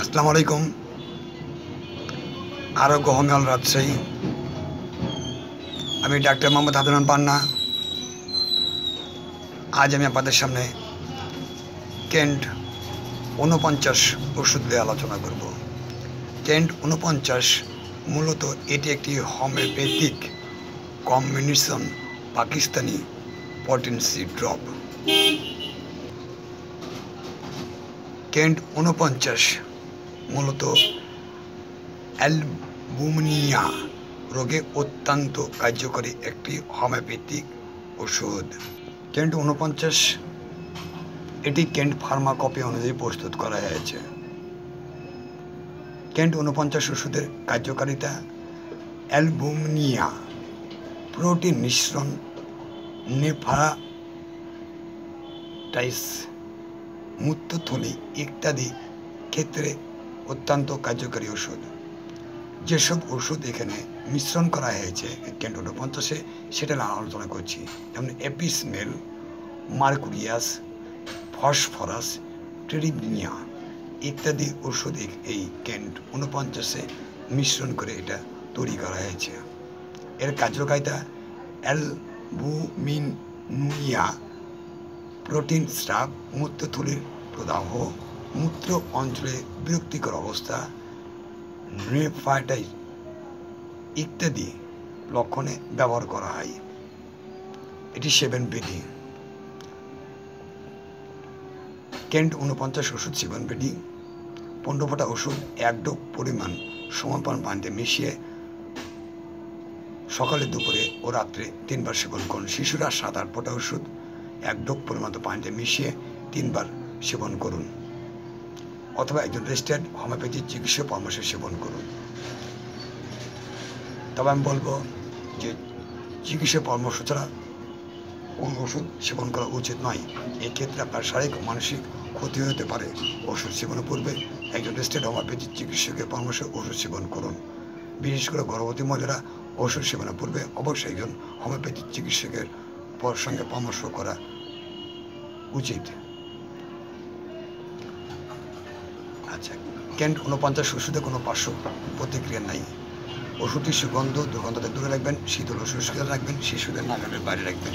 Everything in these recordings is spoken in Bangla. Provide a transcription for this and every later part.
আসসালামু আলাইকুম। আরোগ্য হোমিওল রাজশাহী। আমি ডাক্তার মোহাম্মদ হাবিবুর পান্না। আজ আমি আপনাদের সামনে কেন্ট ৪৯ ওষুধ নিয়ে আলোচনা করব। কেন্ট ৪৯ মূলত এটি একটি homeopathic combination Pakistani potency drop. Kent ৪৯ মূলত অ্যালবুমিনিয়া রোগে অত্যন্ত কার্যকরী একটি হোমিওপ্যাথিক ওষুধ। কেন্ট ৪৯ এটি কেন্ট ফার্মাকপি অনুযায়ী প্রস্তুত করা হয়েছে। কেন্ট ৪৯ ওষুধের কার্যকারিতা: অ্যালবুমিনিয়া প্রোটিন মিশ্রণ নেফ্রাইটিস মূত্রথলি ইত্যাদি ক্ষেত্রে অত্যন্ত কার্যকরী ওষুধ। যেসব ওষুধ এখানে মিশ্রণ করা হয়েছে কেন্ট ৪৯-এ সেটা আলোচনা করছি, যেমন এপিসমেল, মার্কুরিয়াস, ফসফরাস, ট্রিডিনিয়া ইত্যাদি ওষুধ এই কেন্ট ৪৯-এ মিশ্রণ করে এটা তৈরি করা হয়েছে। এর কার্যকারিতা: অ্যালবুমিনুরিয়া প্রোটিন স্রাব, মূত্রথলির প্রদাহ, মূত্র অঞ্চলে বিরক্তিকর অবস্থা, নেফ্রাইটিস ইত্যাদি লক্ষণে ব্যবহার করা হয়। এটি সেবন বিধি: কেন্ট ৪৯ ওষুধ সেবন বিধি: ১৫ ফোঁটা ওষুধ ১ ডোজ পরিমাণ সমান পানিতে মিশিয়ে সকালে, দুপুরে ও রাত্রে ৩ বার সেবন করুন। শিশুরা ৭-৮ ফোঁটা ওষুধ ১ ডোজ পরিমাণ পানিতে মিশিয়ে ৩ বার সেবন করুন, অথবা একজন রেজিস্টার্ড হোমিওপ্যাথি চিকিৎসক পরামর্শে সেবন করুন। তবে আমি বলবো যে চিকিৎসা পরামর্শ ছাড়া কোন ওষুধ সেবন করা উচিত নয়। এক্ষেত্রে আপনার শারীরিক ও মানসিক ক্ষতি হতে পারে। ওষুধ সেবনের পূর্বে একজন রেজিস্টার্ড হোমিওপ্যাথি চিকিৎসকের পরামর্শে ওষুধ সেবন করুন। বিশেষ করে গর্ভবতী মহিলারা ওষুধ সেবনের পূর্বে অবশ্যই একজন হোমিওপ্যাথি চিকিৎসকের সঙ্গে পরামর্শ করা উচিত। আচ্ছা, কেন্ট ৪৯ ওষুধে কোনো পার্শ্ব প্রতিক্রিয়া নাই। ওষুধটির সুগন্ধ দুর্গন্ধতে দূরে রাখবেন, শীতল ওষুধ রাখবেন, শিশুদের নাগালের বাইরে রাখবেন।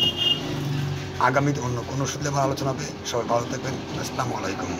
আগামীতে অন্য কোনো ওষুধ নিয়ে আলোচনা হবে। সবাই ভালো থাকবেন। আসসালামু আলাইকুম।